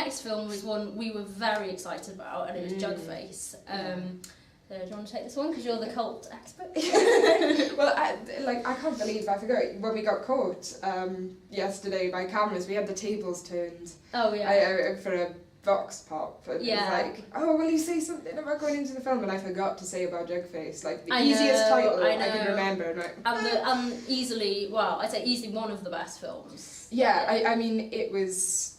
next film was one we were very excited about, and it was Jugface. So do you want to take this one, because you're the cult expert? Well, I can't believe I forgot when we got caught yesterday by cameras. We had the tables turned. Oh yeah. For a vox pop, and it was like, oh, will you say something about going into the film? And I forgot to say about Jugface, like the easiest title I can remember. And easily, well, I'd say easily one of the best films. Yeah, I mean, it was.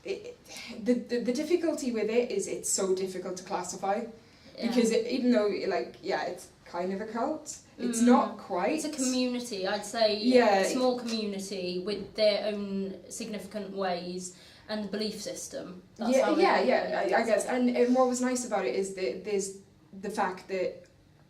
The difficulty with it is it's so difficult to classify, because even though it's kind of a cult, it's not quite. It's a community, I'd say. Yeah, a small community with their own significant ways and belief system. I guess. And what was nice about it is that there's the fact that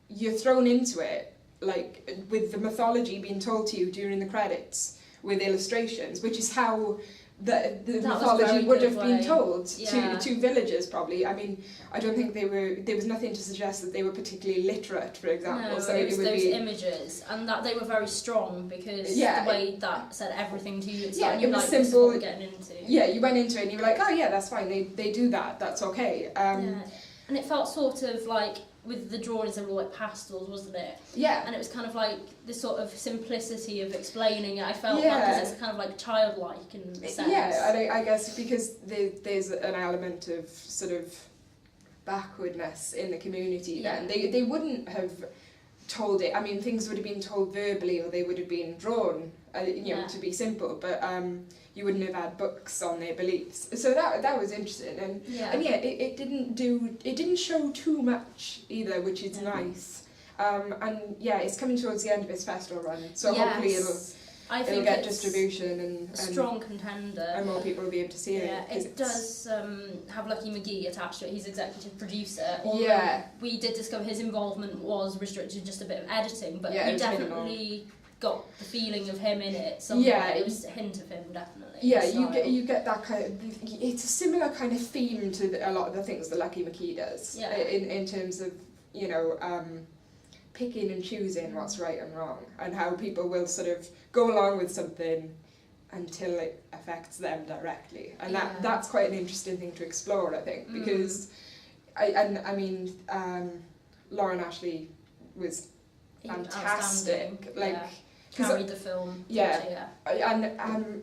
you're thrown into it, like, with the mythology being told to you during the credits with illustrations, which is how the mythology would have been told to villagers, probably. I mean, I don't think there was nothing to suggest that they were particularly literate, for example. No, so it was would those be images, and that they were very strong, because the way that said everything to you, it was simple. simple. This is what we're getting into. Yeah, you went into it and you were like, oh yeah, that's fine, they do that, that's okay. And it felt sort of like, with the drawings, they were all like pastels, wasn't it? Yeah. And it was kind of like this sort of simplicity of explaining it. I felt like it's kind of like childlike in a sense. Yeah, and I guess because there's an element of sort of backwardness in the community then. They wouldn't have told it. I mean, things would have been told verbally, or they would have been drawn, to be simple, but you wouldn't have had books on their beliefs. So that was interesting, and it didn't show too much either, which is nice. And it's coming towards the end of its festival run, so hopefully it'll get distribution and a strong contender, and more people will be able to see it. Yeah, it does have Lucky McGee attached to it. He's executive producer. We did discover his involvement was restricted to just a bit of editing, but he definitely got the feeling of him in it. There was a hint of him, definitely. Yeah, you get that kind of. It's a similar kind of theme to a lot of the things that Lucky McGee does. Yeah. In terms of picking and choosing what's right and wrong, and how people will sort of go along with something until it affects them directly, and that's quite an interesting thing to explore, I think, because Lauren Ashley was fantastic, carried the film. And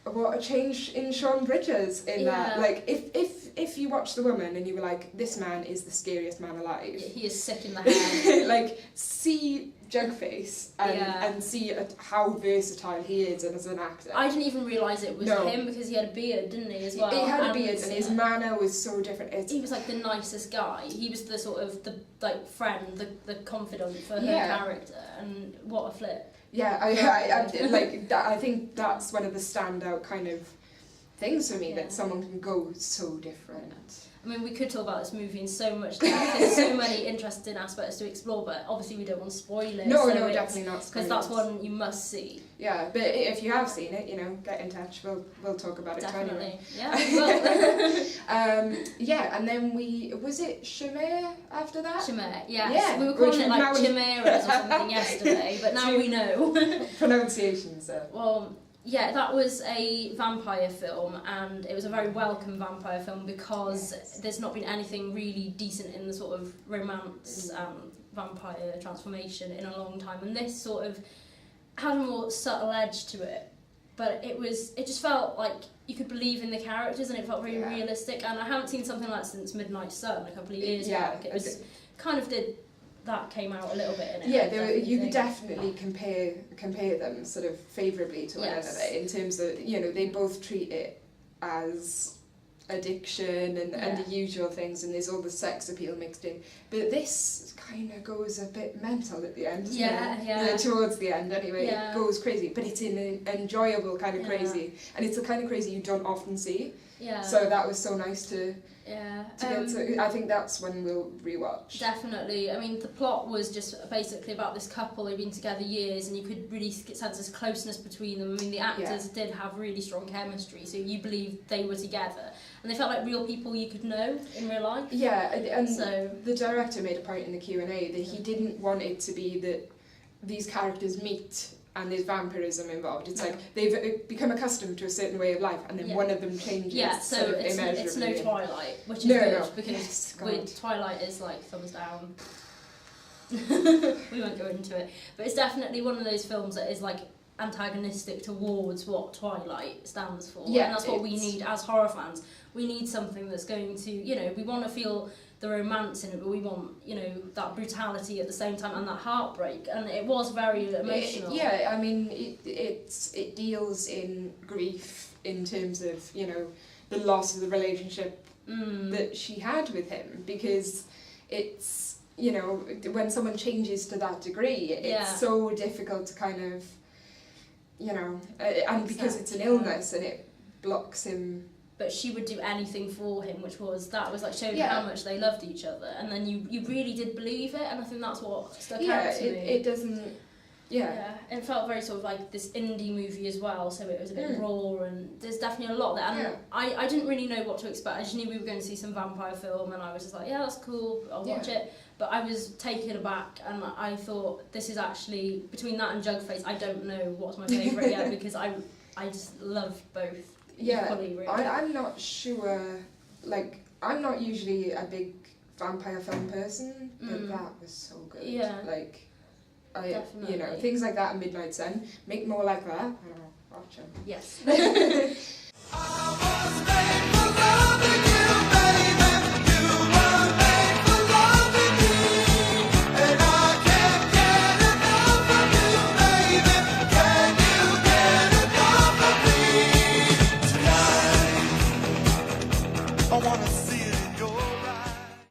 what a change in Sean Bridges in that. Like, if you watch The Woman and you were like, this man is the scariest man alive. He is sick in the head. Like, see Jugface and see how versatile he is as an actor. I didn't even realise it was him, because he had a beard, didn't he, as well? He had a beard, and his manner was so different. He was like the nicest guy. He was the sort of friend, the confidant for her character, and what a flip. Yeah, I think that's one of the standout kind of things for me, that someone can go so different. I mean, we could talk about this movie in so much depth. There's so many interesting aspects to explore, but obviously we don't want to spoil it. No, definitely not. Because that's one you must see. Yeah, but if you have seen it, get in touch. We'll talk about it. Definitely. Yeah, we will. And then was it Chimeres after that? Chimeres, yeah. We were calling it like Chimeres or something yesterday, but now we know. Pronunciations. Well. Yeah, that was a vampire film, and it was a very welcome vampire film, because there's not been anything really decent in the sort of romance vampire transformation in a long time, and this sort of had a more subtle edge to it, but it just felt like you could believe in the characters, and it felt very realistic, and I haven't seen something like that since Midnight Sun a couple of years back. It was kind of that came out a little bit in it. Yeah, you could definitely compare them sort of favourably to one another, in terms of, they both treat it as addiction and the usual things, and there's all the sex appeal mixed in. But this kind of goes a bit mental at the end, doesn't it? Towards the end, anyway, it goes crazy, but it's in an enjoyable kind of crazy, and it's the kind of crazy you don't often see. Yeah. So that was so nice to get to. I think that's when we'll rewatch. Definitely. I mean, the plot was just basically about this couple who'd been together years, and you could really sense this closeness between them. I mean, the actors did have really strong chemistry, so you believed they were together, and they felt like real people you could know in real life. Yeah, and so the director made a point in the Q&A that he didn't want it to be that these characters meet and there's vampirism involved. It's like they've become accustomed to a certain way of life, and then one of them changes. Yeah, so sort of it's no Twilight, which is No, good, no. because Yes, God. Twilight is like thumbs down. We won't go into it, but it's definitely one of those films that is like antagonistic towards what Twilight stands for. Yeah, and that's what we need as horror fans. We need something that's going to, you know, we want to feel the romance in it, but we want, you know, that brutality at the same time and that heartbreak. And it was very emotional. Yeah, I mean, it deals in grief in terms of, you know, the loss of the relationship that she had with him, because it's, you know, when someone changes to that degree, it's so difficult to kind of, you know, and because it's an illness and it blocks him. But she would do anything for him, which was like showed how much they loved each other, and then you really did believe it, and I think that's what stuck out to me. It doesn't. Yeah, and it felt very sort of like this indie movie as well, so it was a bit raw, and there's definitely a lot there. And I didn't really know what to expect. I just knew we were going to see some vampire film, and I was just like, yeah, that's cool, I'll watch it. But I was taken aback, and I thought, this is actually, between that and Jugface, I don't know what's my favourite yet, because I just love both. Yeah, really. I'm not sure, like, I'm not usually a big vampire film person, but that was so good. Yeah. Like, Definitely. you know, things like that and Midnight Sun, make more like that. I don't know, watch them. Yes. I was made